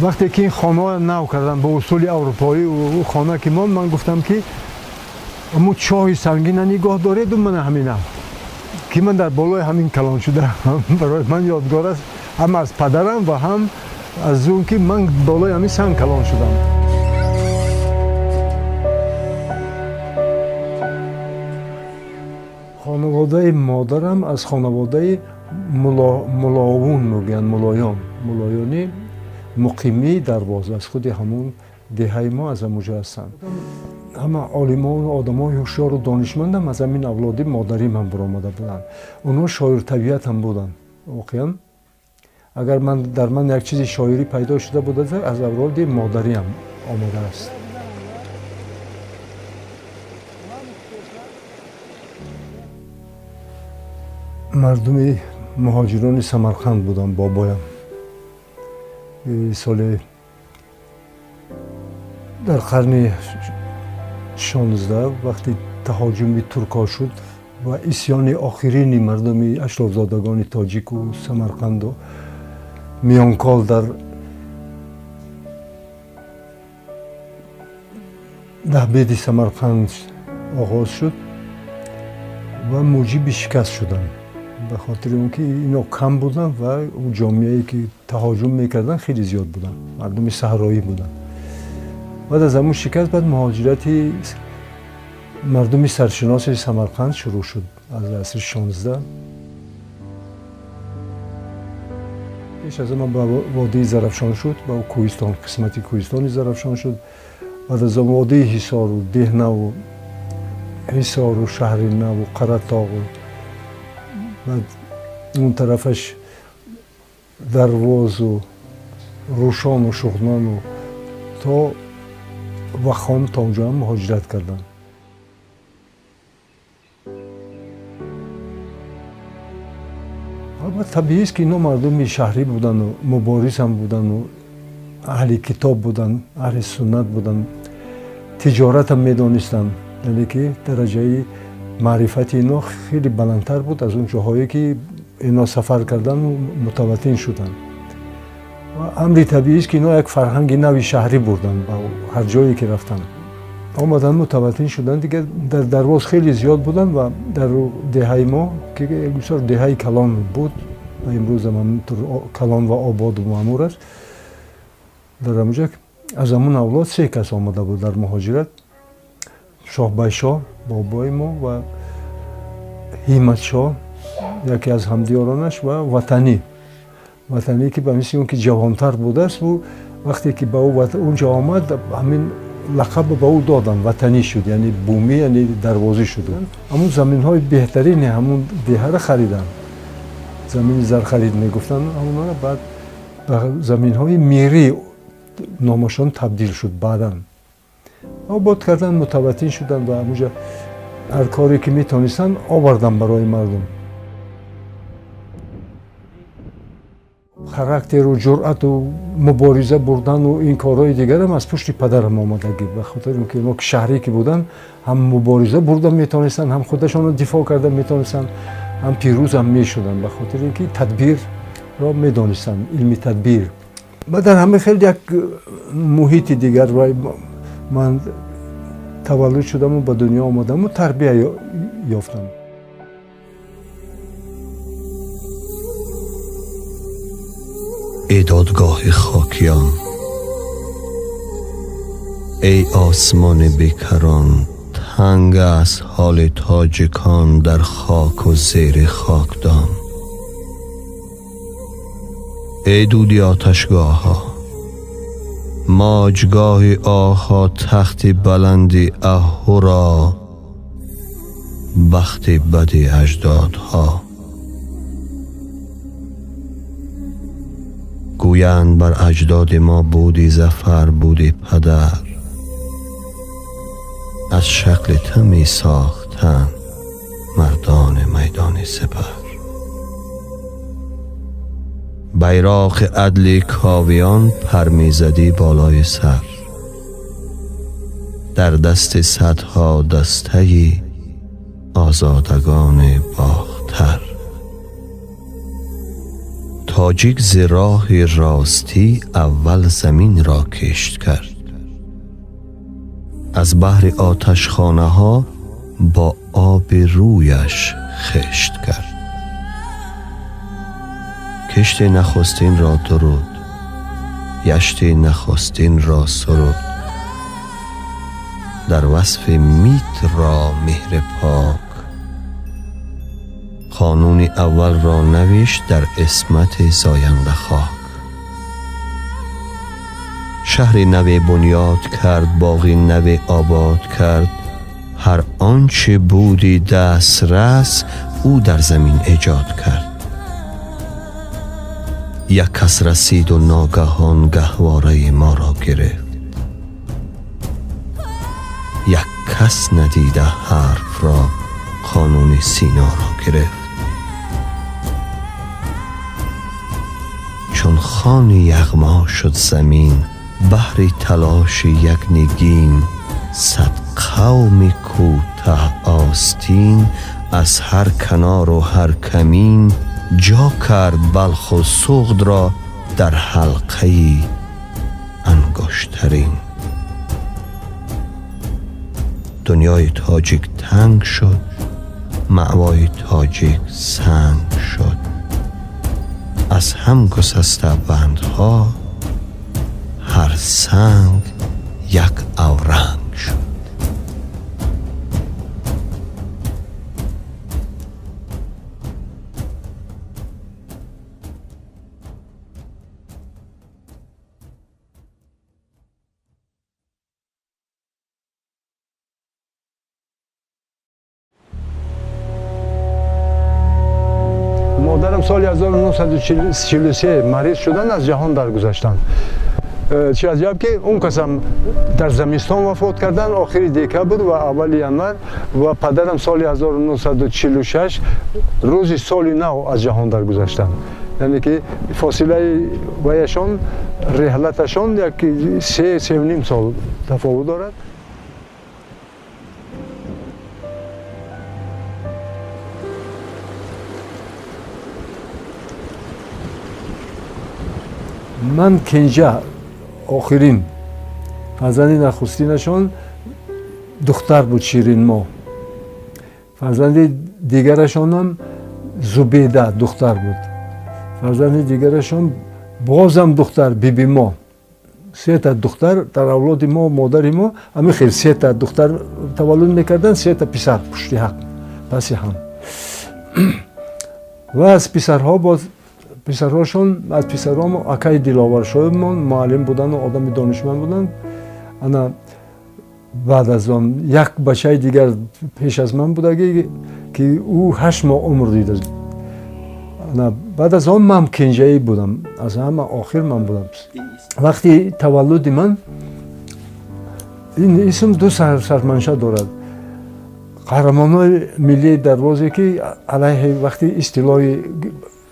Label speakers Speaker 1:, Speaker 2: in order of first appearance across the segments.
Speaker 1: وقتی که این خانه نو کردن با اصول اروپایی و خانه که من گفتم که اما چاه سنگین نگاه دارید و من همینم که من در بالای همین کلان شده برای من یادگار است هم از پدرم و هم از اون که من بالای همین سنگ کلان شدم. خانواده مادرم از خانواده ملاون میگن، ملایانی مقیمی درواز از خود همون دهه ما از همونجا هستند. همه عالمان و آدمای هوشیار و دانشمندم از همین اولاد مادری من برآمده بودن. اونا شاعر طبیعت هم بودن. واقعا اگر در من یک چیزی شاعری پیدا شده بوده از اولاد مادری هم آمده است. مردم مهاجران سمرقند بودن بابایم. سال در قرن 16 وقتی تهاجم ترکا شد و اسیان آخرین مردم اشرافزادگان تاجیک و سمرقند و میانکال در دهبید سمرقند آغاز شد و موجب شکست شدن. به خاطر اونکه اینا کم بودن و اون جامعه‌ای که تهاجم میکردن خیلی زیاد بودن، مردم صحرایی بودن. بعد از همون شکست بعد مهاجرتی مردم سرشناس سمرقند شروع شد از عصر 16. پیش از ما با وادی زرافشان شد، با کوهستان قسمتی کوهستانی زرافشان شد. بعد از وادی حصار و دهنه و حصار و شهرینه و قرطاق و بعد اون طرفش درواز و روشان و شغنان و تا وخان تا اونجا هم مهاجرت کردن. البته طبیعی است که اینا مردم شهری بودن و مبارز هم بودن و اهل کتاب بودن، اهل سنت بودن، تجارت هم میدانستن، یعنی که درجه معرفت اینا خیلی بلندتر بود از اون جاهایی که اینا سفر کردن و متوطن شدن. و امری طبیعی است که اینا یک فرهنگ نوی شهری بردن با هر جایی که رفتن. آمدن متوطن شدن دیگه. در درواز خیلی زیاد بودن و در دهه ما که بسیار دهه کلان بود و امروز هم کلان و آباد و معمور است. در همونجا از همون اولاد 3 کس آمده بود در مهاجرت. شاه بایشاه بابای ما و همت شاه یکی از همدیارانش و وطنی که به مثل اون که جوانتر بوده است و وقتی که به اونجا آمد همین لقب به او دادن، وطنی شد، یعنی بومی، یعنی دروازی شد. همون زمین های بهترین همون دهه را خریدن، زمین زر خرید میگفتن همونا را. بعد به زمین های میری نامشان تبدیل شد. بعداً آباد کردن، متوطن شدن و همونجا هر کاری که میتونستن آوردن برای مردم. خاراکتر و جرأت و مبارزه بردن و این کارهای دیگر هم از پشت پدرم آمدگی. به خاطر اینکه اونا شهری که بودن هم مبارزه بردن میتونستن، هم خودشون رو دفاع کردن میتونستن، هم پیروز هم میشدن. به خاطر اینکه تدبیر را میدانستن، علمی تدبیر. و در همه خیلی یک محیط دیگر و من تولد شدم و به دنیا آمدم و تربیت یافتم.
Speaker 2: ای دادگاه خاکیان، ای آسمان بیکران، تنگ از حال تاجکان در خاک و زیر خاکدان. ای دودی آتشگاه ها، ماجگاه آها، تخت بلندی اهورا، بخت بدی اجدادها. گویند بر اجداد ما بودی ظفر، بودی پدر، از شکل تمی ساختن مردان میدان سپر. بیراق عدل کاویان پر میزدی بالای سر، در دست صدها دسته‌ای آزادگان باختر. تاجیک ز راه راستی اول زمین را کشت کرد. از بحر آتشخانه ها با آب رویش خشت کرد. کشت نخستین را درود، یشت نخستین را سرود. در وصف میت را مهر پاک، قانون اول را نوشت در اسمت زاینده خاک. شهر نو بنیاد کرد، باغی نو آباد کرد. هر آنچه بودی دسترس او در زمین ایجاد کرد. یک کس رسید و ناگهان گهواره ما را گرفت. یک کس ندیده حرف را قانون سینا را گرفت. چون خوان یغما شد زمین، بهر تلاش یک نگین. صد قوم کوته آستین، از هر کنار و هر کمین. جا کرد بلخ و سغد را در حلقه انگشترین. دنیای تاجیک تنگ شد، مأوای تاجیک سنگ شد. از هم گسسته بندها، هر سنگ یک اورنگ شد.
Speaker 1: مادرم سال 1943 مریض شدن، از جهان درگذشتن. چه عجب که اون کسم در زمستان وفات کردن، آخری دیکه بود و اول ینور. و پدرم سال 1946 روز سال نو از جهان درگذشتن. یعنی که فاصله ویشان رحلتشان یک 3.5 سال تفاوت دارد. من کنجا آخرین فرزند نخستینشان دختر بود، شیرین ما. فرزند دیگرشان هم زبیده دختر بود. فرزند دیگرشان بازم دختر، بیبی ما. 3 تا دختر در اولاد ما، مادر ما. همین خیلی 3 تا دختر تولد میکردن، 3 تا پسر پشتی هم پسی هم. و از پسرها باز پسرهاشون، از پسرهام اکای دلاور شدمان، معلم بودن و آدم دانشمند بودن. انا بعد از آن یک بچه دیگر پیش از من بوده که او 8 ماه عمر دیده. انا بعد از آن من کنجایی بودم، از همه آخر من بودم. وقتی تولد من، این اسم دو سرمنشه دارد. قهرمانان ملی دروازه که علیه وقتی اصطلاح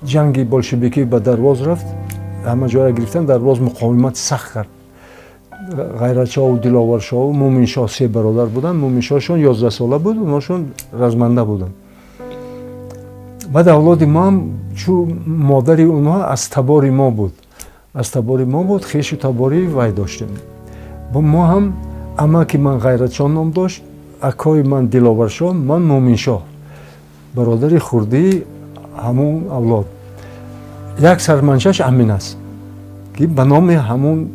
Speaker 1: جنگ بولشویکی به درواز رفت، همه جای گرفتن، درواز مقاومت سخت کرد. غیرتشاه و دلاورشاه و مومنشاه 3 برادر بودن. مومنشاهشون 11 ساله بود، اوناشون رزمنده بودن. بعد اولاد ما هم چون مادر اونها از تبار ما بود، از تبار ما بود، خیش تباری وای داشتیم. با ما هم اما که من غیرتشاه نام داشت، اکای من دلاورشاه، من مومنشاه، برادر خردی همون اولاد. یک سرمنشهش امین است که به نام همون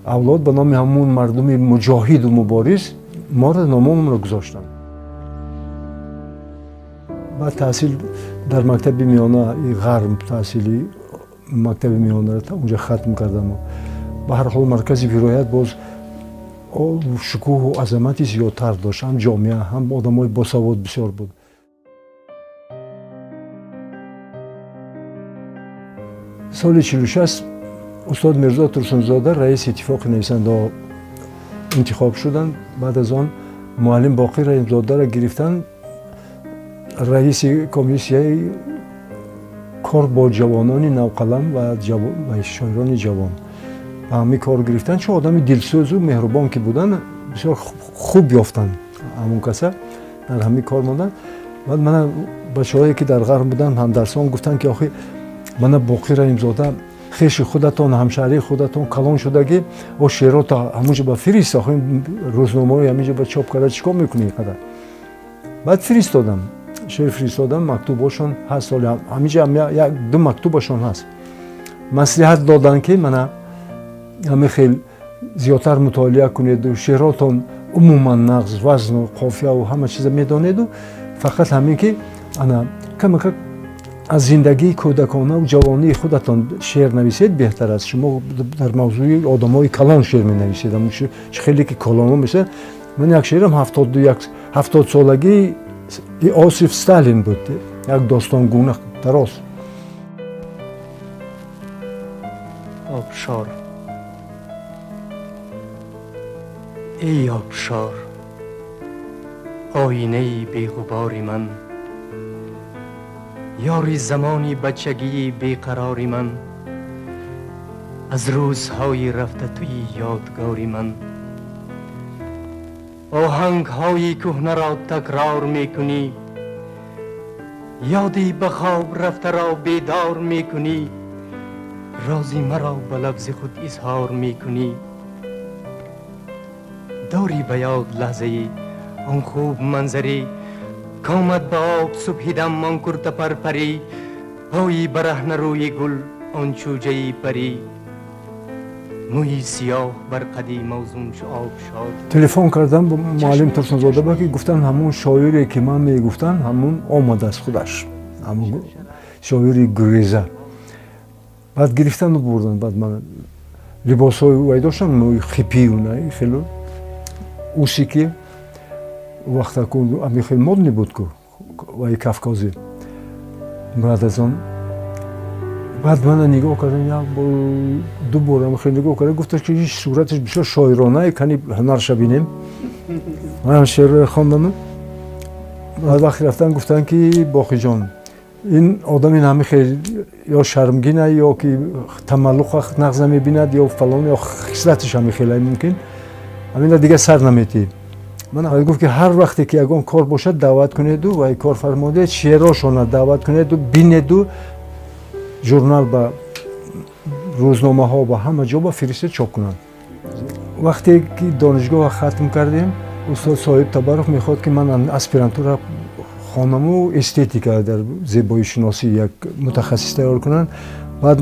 Speaker 1: اولاد، به نام همون مردم مجاهد و مبارز ما را ناممون را گذاشتن. بعد تحصیل در مکتب میانه غرب، تحصیلی مکتب میانه را اونجا ختم کردم. به هر حال مرکز ولایت باز شکوه و عظمتی زیادتر داشت، هم جامعه هم آدمای باسواد بسیار بود. سال 46 استاد میرزا ترسونزاده رئیس اتفاق نویسنده انتخاب شدند. بعد از آن معلم باقی رحیمزاده را گرفتن رئیس کمیسیه کار با جوانان نوقلم و شاعران جوان. و همین کار گرفتن، چون آدم دلسوز و مهربان که بودن، بسیار خوب یافتن همون کسا در همین کار موندن. بعد من بچه‌هایی که در غرب بودن هم درسان گفتن که آخه мана боқир раҳимзода хеши худатон ҳамшаҳрии худатон калон шудагӣ о шерота ҳамунҷо ба фириста рӯзномаҳои ҳаминҷо ба чоп карда чӣ кор мекунӣ қадар баъд фиристодам шеър фиристодам мактубҳошон ҳаст соли ҳаминҷа як ду мактубашон ҳаст маслиҳат доданд ки мана ҳамин хел зиёдтар мутолиа кунеду шеъротон умуман нағз вазну қофияу ҳама чиза медонеду фақат ҳамин ки ана камака аз зиндагии кӯдаконаву ҷавонии худатон шеър нависед беҳтар аст шумо дар мавзӯи одамҳои калон шеър менависед чӣ хеле ки калонҳо мешавад ман як шеърам 70 солагии Иосиф Сталин буд як достонгуна дароз
Speaker 3: آبشار ای آبشار آینه بی‌غباری من یاری زمانی بچگی بیقراری من از روزهای رفته توی یادگاری من آهنگ های کهنه را تکرار میکنی یادی به خواب رفته را بیدار میکنی رازی مرا به لفظ خود اظهار میکنی داری به یاد لحظه آن خوب منظری کامد به آب صبح دم آن کرده پرپری پایی برهنه روی گل آن چوجه پری موی سیاه بر قدی موزون شو آبشار
Speaker 1: телефон кардам ба муаллим Турсунзода ба ки гуфтан ҳамун шоире ки ман мегуфтан ҳамун омадааст худаш ҳамун шоири гуреза баъд гирифтану бурдан баъд ман либосҳои вай доштам хипию хело усики вақтаку ами хел модни буд ку вай кавказӣ баъд аз он баъд мана нигоҳ кардам як бор ду бор ами хел нигоҳ кардам гуфташ ки сураташ бисёр шоирона кани ҳунарша бинем манам шеърҳои хондам баъд вақте рафтан гуфтанд ки боқиҷон ин одами ҳами хел ё шармгина ё ки тамаллуқа нағза мебинад ё фалон ё хислатиш ҳами хелай мумкин ҳамина дигар сар наметиҳ ман гуфт ки ҳар вақте ки ягон кор бошад даъват кунеду вай кор фармодед шеърошона даъват кунеду бинеду журнал ба рӯзномаҳо ба ҳама ҷо ба фиристед чоп кунанд вақте ки донишгоҳ хатм кардем устод соҳиб табаррук мехоҳад ки ман аспирантура хонаму эстетика дар зебоишиносӣ як мутахассис тайёр кунанд баъд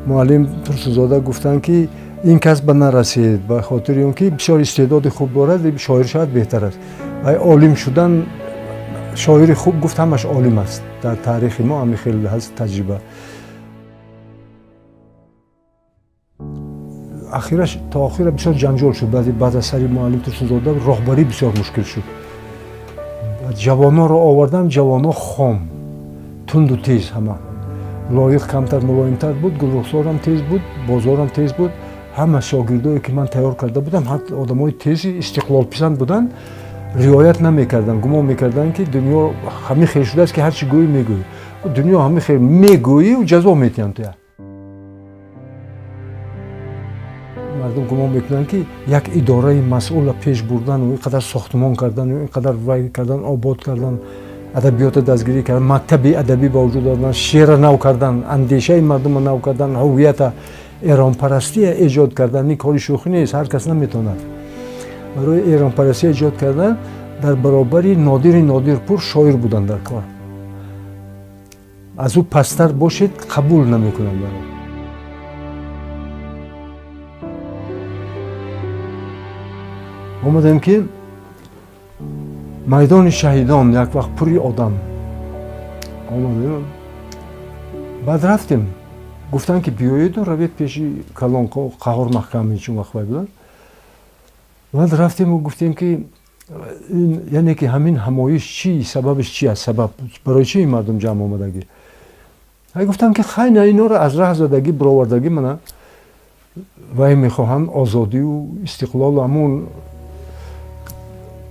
Speaker 1: муаллим Турсунзода гуфтанд ки ин кас ба нарасед ба хотири он ки бисёр истеъдоди хуб дорад шоир шавад беҳтар аст вай олим шудан шоири хуб гуфт ҳамаш олим аст дар таърихи мо ҳамин хел ҳаст таҷриба ахираш то охира бисёр ҷанҷол шуд баъд аз сари муаллим Турсунзода роҳбарӣ бисёр мушкил шуд ҷавонҳоро овардам ҷавонҳо хом тунду тез ҳама лоиқ камтар мулоимтар буд гулрухсорам тез буд бозорам тез буд ҳама шогирдое ки ман тайёр карда будам одамои тези истиқлолписанд буданд риоят намекарданд гумон мекарданд ки дунё ҳамин хел шудааст ки ҳар чӣ гӯӣ мегӯӣ дунё ҳамин хел мегӯӣ ҷазо метиҳанд туя мардум гумон мекунанд ки як идораи масъула пеш бурдану ин қадар сохтмон кардану ин қадар вай кардан обод кардан адабиёта дастгирӣ кардан мактаби адабӣ ба вуҷуд ордан шеъра нав кардан андешаи мардума нав кардан ҳуввията эронпарастия эҷод кардан ин кори шӯхӣ нест ҳар кас наметавонад барои эронпарастия эҷод кардан дар баробари нодири нодирпур шоир буданд дар кор аз ӯ пасттар бошед қабул намекунанд омадем ки майдони шаҳидон як вақт пури одам омадем баъд рафтем гуфтанд ки биёеду равед пеши калон қаҳор маҳкамӣ чун вақт вай буданд баъд рафтему гуфтем ки яъне ки ҳамин ҳамоиш чӣ сабабиш чи аст сабаб барои чӣ ин мардум ҷамъ омадагӣ ай гуфтанд ки хайна инҳоро аз раҳ задагӣ бировардагӣ мана вай мехоҳанд озодию истиқлолу ҳамун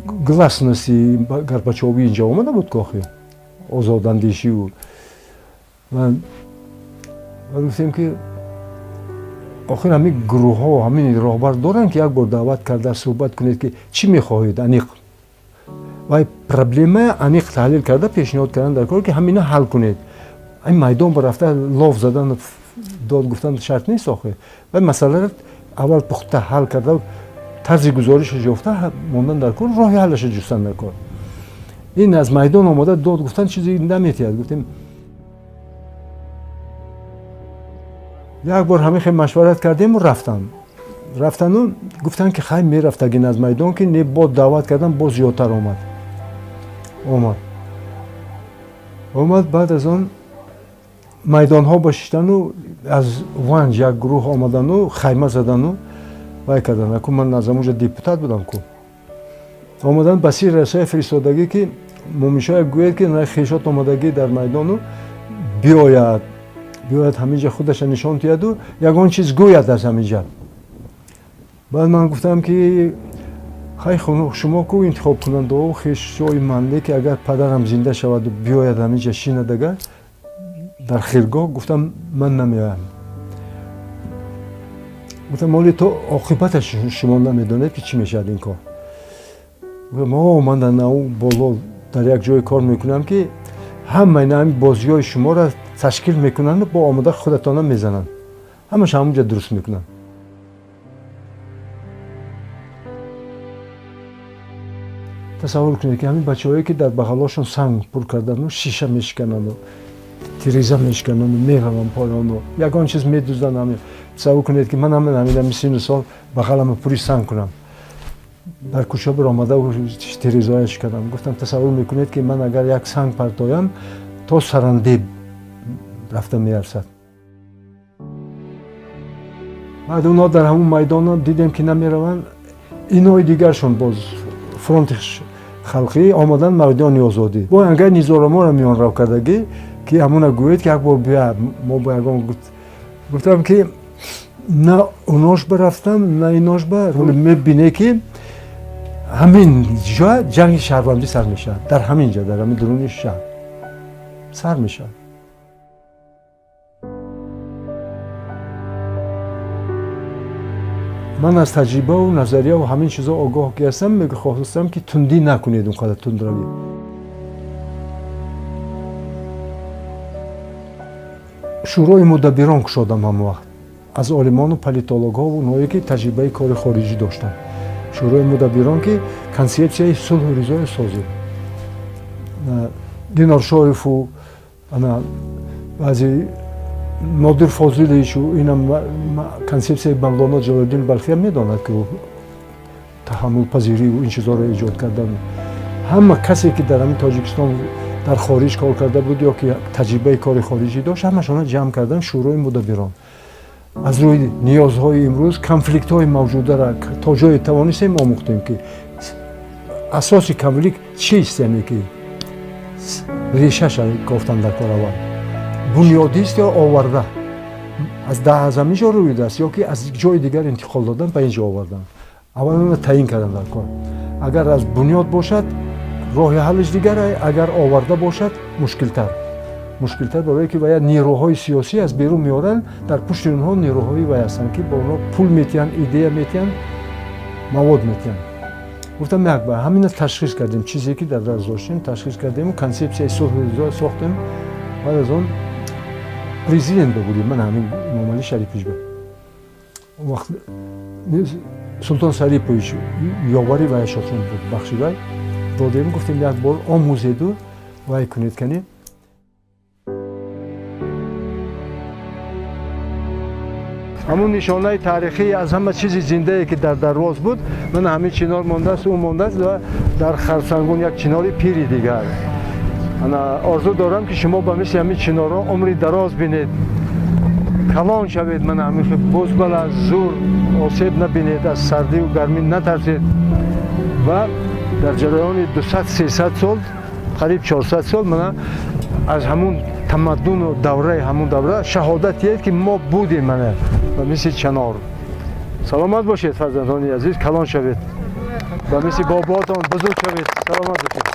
Speaker 1: гласности Горбачёви инҷа омада буд кохи озодандешиву гуфтем ки охир ҳамин гурӯҳҳо ҳамин роҳбар доранд ки як бор даъват карда суҳбат кунед ки чӣ мехоҳед аниқ вай проблемаи аниқ таҳлил карда пешниҳод кардан дар кор ки ҳамина ҳал кунед این میدان برافته لاف زدن داد گفتن شرط نیست آخه و مسئله اول پخته حل کرده طرز گزارش یافته موندن در کار راه حلش جستن در کار این از میدان آمده داد گفتن چیزی نمیتید گفتیم یک بار همه خیلی مشورت کردیم و رفتن و گفتن که خیلی میرفتگین از میدان که نه با دعوت کردن باز زیادتر آمد بعد از آن میدان ها باشیدن و از ونج یک گروه آمدن و خیمه زدن و وای کردن اکو من از اونجا دیپوتات بودم کو آمدن بسیر رسای فرستادگی که مومیشای گوید که نه خیشات آمدگی در میدان و بیاید همینجا خودش نشان تید و یگان چیز گوید از همینجا بعد من گفتم که خیلی خونو شما کو انتخاب کنند و خیشای منده که اگر پدرم زنده شود و بیاید همینجا شینه دگر در خیرگاه گفتم من نمیایم گفتم مالی تو عاقبتش شما نمیدونید که چی میشد این کار ما من در نو بالا در یک جای کار میکنم که همه این بازی های شما را تشکیل میکنن و با آمده خودتان میزنن همش همونجا درست میکنن تصور کنید که همین بچه هایی که در بغلاشون سنگ پر کردن و شیشه میشکنن و تیریزه میشکنن و میرن پایان و یگان چیز میدوزن همین تصور کنید که من همین 30 سال بغلم پوری سنگ کنم در کوچه بر آمده و تیریزهایش کردم گفتم تصور میکنید که من اگر یک سنگ پرتایم تا سرندیب رفته میارسد بعد اونا در همون میدان دیدیم که نمیروند اینای دیگرشون باز فرانت خلقی آمدن میدان آزادی با انگار نیزارما را میان رو کردگی که همون گوید که یک بار بیا ما با یکان گفتم که نه اوناش برفتم نه ایناش بر میبینه که همین جا جنگ شهروندی سر میشه در همین جا در همین درون شهر سر میشه من از تجربه و نظریه و همین چیزا آگاه که هستم میخواستم که تندی نکنید اونقدر تندروی شورای مدبران شدم هم وقت از عالمان و پلیتولوگ ها و اونایی که تجربه کار خارجی داشتن شورای مدبران که کنسپسیای صلح و رضای سازی دینار شاریف و بعضی نادر فاضلیش و اینم کنسپسیای مولانا جلال‌الدین بلخی هم میداند که تحمل پذیری و این چیزا رو ایجاد کردن همه کسی که در همین تاجیکستان در خارج کار کرده بود یا که تجربه کار خارجی داشت همشون جمع کردن شورای مدبران از روی نیازهای امروز کانفلیکت های موجوده را تا جای توانستیم آموختیم که اساس کانفلیکت چیست یعنی که ریشه‌اش گفتن در کار اول بنیادی است یا آورده از ده از همینجا رویده است یا که از جای دیگر انتقال دادن به اینجا آوردن اول اون تعیین کردن در کار اگر از بنیاد باشد راه حلش دیگر اگر آورده باشد مشکلتر برای که باید نیروهای سیاسی از بیرون میارن در پشت اونها نیروهای وای هستن که با اونها پول میتین ایده میتین مواد میتین گفتم یک بار همین تشخیص کردیم چیزی که در دست داشتیم تشخیص کردیم و کنسپسیای صلح و رضا ساختیم بعد از اون پرزیدنت بودیم من همین امام علی شریفیش بود اون وقت سلطان شریفیش یاوری وای شاتون بود بخشیدای دادیم گفتیم یک بار آموزید و وای کنید کنید همون نشانه تاریخی از همه چیز زنده که در درواز بود من همین چنار مانده است و مانده است و در خرسنگون یک چنار پیری دیگر انا آرزو دارم که شما با مثل همین چنارها عمری دراز بینید کلان شوید من همین بزبل از زور آسیب نبینید از سردی و گرمی نترسید و در جریان 200-300 سال قریب 400 سال من از همون تمدن و دوره همون دوره شهادتیه که ما بودیم منه و مثل چنار سلامت باشید فرزندان عزیز کلان شوید و مثل باباتان بزرگ شوید سلامت باشید